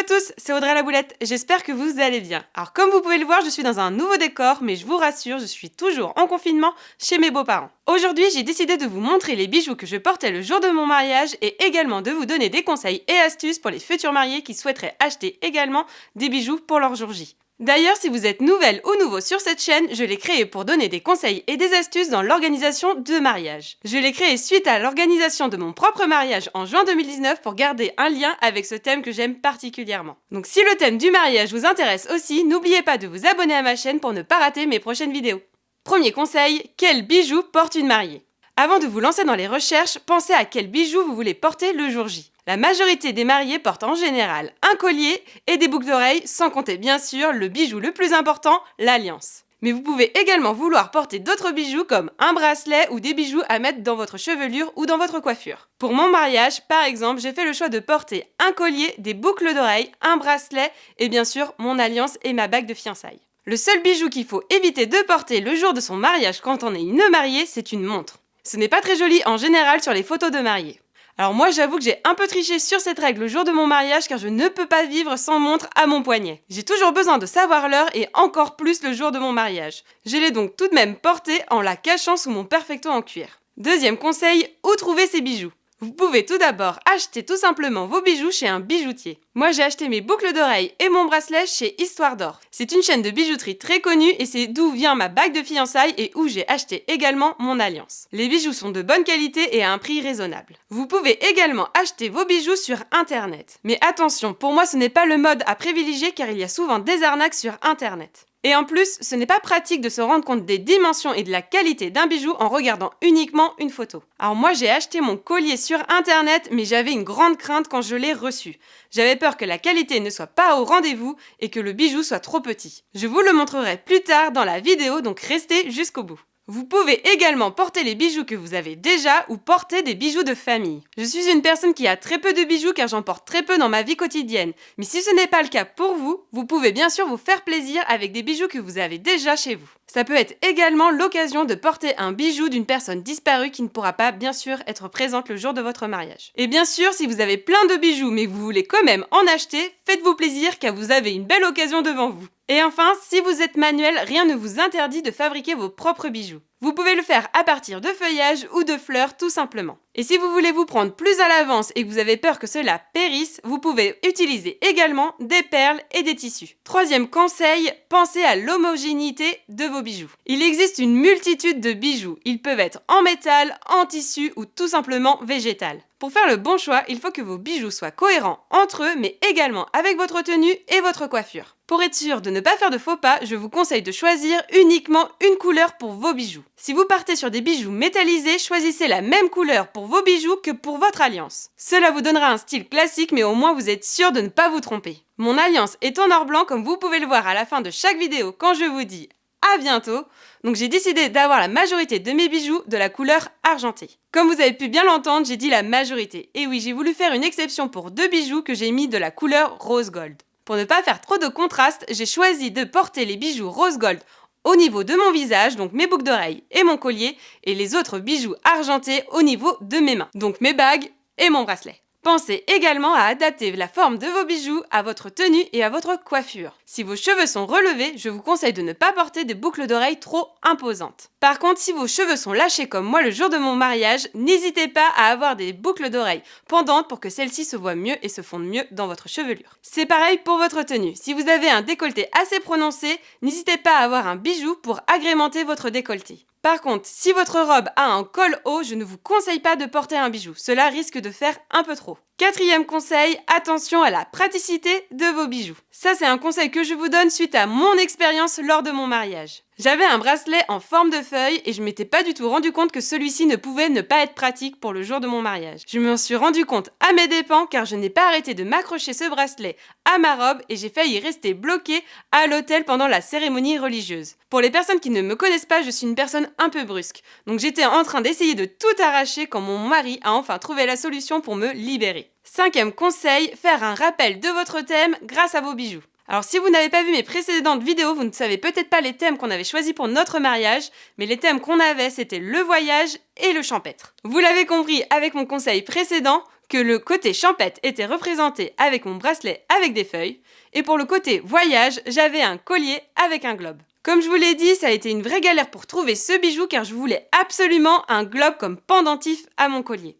à tous, c'est Audrey la Boulette, j'espère que vous allez bien. Alors comme vous pouvez le voir, je suis dans un nouveau décor, mais je vous rassure, je suis toujours en confinement chez mes beaux-parents. Aujourd'hui, j'ai décidé de vous montrer les bijoux que je portais le jour de mon mariage et également de vous donner des conseils et astuces pour les futurs mariés qui souhaiteraient acheter également des bijoux pour leur jour J. D'ailleurs, si vous êtes nouvelle ou nouveau sur cette chaîne, je l'ai créée pour donner des conseils et des astuces dans l'organisation de mariage. Je l'ai créée suite à l'organisation de mon propre mariage en juin 2019 pour garder un lien avec ce thème que j'aime particulièrement. Donc si le thème du mariage vous intéresse aussi, n'oubliez pas de vous abonner à ma chaîne pour ne pas rater mes prochaines vidéos. Premier conseil, quel bijou porte une mariée? Avant de vous lancer dans les recherches, pensez à quel bijou vous voulez porter le jour J. La majorité des mariés portent en général un collier et des boucles d'oreilles, sans compter bien sûr le bijou le plus important, l'alliance. Mais vous pouvez également vouloir porter d'autres bijoux comme un bracelet ou des bijoux à mettre dans votre chevelure ou dans votre coiffure. Pour mon mariage, par exemple, j'ai fait le choix de porter un collier, des boucles d'oreilles, un bracelet et bien sûr mon alliance et ma bague de fiançailles. Le seul bijou qu'il faut éviter de porter le jour de son mariage quand on est une mariée, c'est une montre. Ce n'est pas très joli en général sur les photos de mariés. Alors moi j'avoue que j'ai un peu triché sur cette règle le jour de mon mariage car je ne peux pas vivre sans montre à mon poignet. J'ai toujours besoin de savoir l'heure et encore plus le jour de mon mariage. Je l'ai donc tout de même portée en la cachant sous mon perfecto en cuir. Deuxième conseil, où trouver ces bijoux? Vous pouvez tout d'abord acheter tout simplement vos bijoux chez un bijoutier. Moi j'ai acheté mes boucles d'oreilles et mon bracelet chez Histoire d'Or. C'est une chaîne de bijouterie très connue et c'est d'où vient ma bague de fiançailles et où j'ai acheté également mon alliance. Les bijoux sont de bonne qualité et à un prix raisonnable. Vous pouvez également acheter vos bijoux sur internet. Mais attention, pour moi ce n'est pas le mode à privilégier car il y a souvent des arnaques sur internet. Et en plus, ce n'est pas pratique de se rendre compte des dimensions et de la qualité d'un bijou en regardant uniquement une photo. Alors moi j'ai acheté mon collier sur internet mais j'avais une grande crainte quand je l'ai reçu. J'avais peur que la qualité ne soit pas au rendez-vous et que le bijou soit trop petit. Je vous le montrerai plus tard dans la vidéo donc restez jusqu'au bout. Vous pouvez également porter les bijoux que vous avez déjà ou porter des bijoux de famille. Je suis une personne qui a très peu de bijoux car j'en porte très peu dans ma vie quotidienne. Mais si ce n'est pas le cas pour vous, vous pouvez bien sûr vous faire plaisir avec des bijoux que vous avez déjà chez vous. Ça peut être également l'occasion de porter un bijou d'une personne disparue qui ne pourra pas bien sûr être présente le jour de votre mariage. Et bien sûr, si vous avez plein de bijoux mais que vous voulez quand même en acheter, faites-vous plaisir car vous avez une belle occasion devant vous. Et enfin, si vous êtes manuel, rien ne vous interdit de fabriquer vos propres bijoux. Vous pouvez le faire à partir de feuillages ou de fleurs tout simplement. Et si vous voulez vous prendre plus à l'avance et que vous avez peur que cela périsse, vous pouvez utiliser également des perles et des tissus. Troisième conseil, pensez à l'homogénéité de vos bijoux. Il existe une multitude de bijoux. Ils peuvent être en métal, en tissu ou tout simplement végétal. Pour faire le bon choix, il faut que vos bijoux soient cohérents entre eux, mais également avec votre tenue et votre coiffure. Pour être sûr de ne pas faire de faux pas, je vous conseille de choisir uniquement une couleur pour vos bijoux. Si vous partez sur des bijoux métallisés, choisissez la même couleur pour vos bijoux que pour votre alliance. Cela vous donnera un style classique, mais au moins vous êtes sûr de ne pas vous tromper. Mon alliance est en or blanc, comme vous pouvez le voir à la fin de chaque vidéo quand je vous dis à bientôt. Donc j'ai décidé d'avoir la majorité de mes bijoux de la couleur argentée. Comme vous avez pu bien l'entendre, j'ai dit la majorité. Et oui, j'ai voulu faire une exception pour deux bijoux que j'ai mis de la couleur rose gold. Pour ne pas faire trop de contraste, j'ai choisi de porter les bijoux rose gold au niveau de mon visage, donc mes boucles d'oreilles et mon collier, et les autres bijoux argentés au niveau de mes mains, donc mes bagues et mon bracelet. Pensez également à adapter la forme de vos bijoux à votre tenue et à votre coiffure. Si vos cheveux sont relevés, je vous conseille de ne pas porter des boucles d'oreilles trop imposantes. Par contre, si vos cheveux sont lâchés comme moi le jour de mon mariage, n'hésitez pas à avoir des boucles d'oreilles pendantes pour que celles-ci se voient mieux et se fondent mieux dans votre chevelure. C'est pareil pour votre tenue. Si vous avez un décolleté assez prononcé, n'hésitez pas à avoir un bijou pour agrémenter votre décolleté. Par contre, si votre robe a un col haut, je ne vous conseille pas de porter un bijou. Cela risque de faire un peu trop. Quatrième conseil, attention à la praticité de vos bijoux. Ça, c'est un conseil que je vous donne suite à mon expérience lors de mon mariage. J'avais un bracelet en forme de feuille et je m'étais pas du tout rendu compte que celui-ci ne pouvait ne pas être pratique pour le jour de mon mariage. Je m'en suis rendu compte à mes dépens car je n'ai pas arrêté de m'accrocher ce bracelet à ma robe et j'ai failli rester bloquée à l'hôtel pendant la cérémonie religieuse. Pour les personnes qui ne me connaissent pas, je suis une personne un peu brusque. Donc j'étais en train d'essayer de tout arracher quand mon mari a enfin trouvé la solution pour me libérer. Cinquième conseil, faire un rappel de votre thème grâce à vos bijoux. Alors si vous n'avez pas vu mes précédentes vidéos, vous ne savez peut-être pas les thèmes qu'on avait choisis pour notre mariage, mais les thèmes qu'on avait, c'était le voyage et le champêtre. Vous l'avez compris avec mon conseil précédent, que le côté champêtre était représenté avec mon bracelet avec des feuilles, et pour le côté voyage, j'avais un collier avec un globe. Comme je vous l'ai dit, ça a été une vraie galère pour trouver ce bijou car je voulais absolument un globe comme pendentif à mon collier.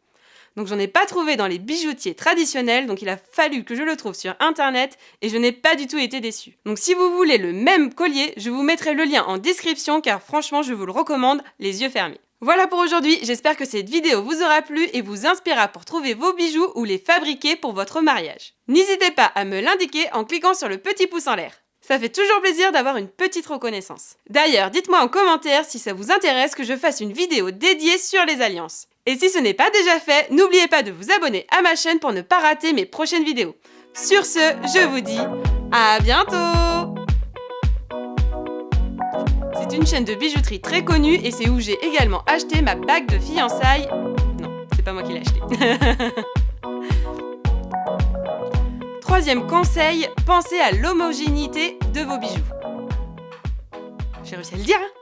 Donc j'en ai pas trouvé dans les bijoutiers traditionnels, donc il a fallu que je le trouve sur internet et je n'ai pas du tout été déçue. Donc si vous voulez le même collier, je vous mettrai le lien en description car franchement je vous le recommande les yeux fermés. Voilà pour aujourd'hui, j'espère que cette vidéo vous aura plu et vous inspirera pour trouver vos bijoux ou les fabriquer pour votre mariage. N'hésitez pas à me l'indiquer en cliquant sur le petit pouce en l'air. Ça fait toujours plaisir d'avoir une petite reconnaissance. D'ailleurs, dites-moi en commentaire si ça vous intéresse que je fasse une vidéo dédiée sur les alliances. Et si ce n'est pas déjà fait, n'oubliez pas de vous abonner à ma chaîne pour ne pas rater mes prochaines vidéos. Sur ce, je vous dis à bientôt! C'est une chaîne de bijouterie très connue et c'est où j'ai également acheté ma bague de fiançailles. Non, c'est pas moi qui l'ai acheté. Troisième conseil, pensez à l'homogénéité de vos bijoux. J'ai réussi à le dire, hein?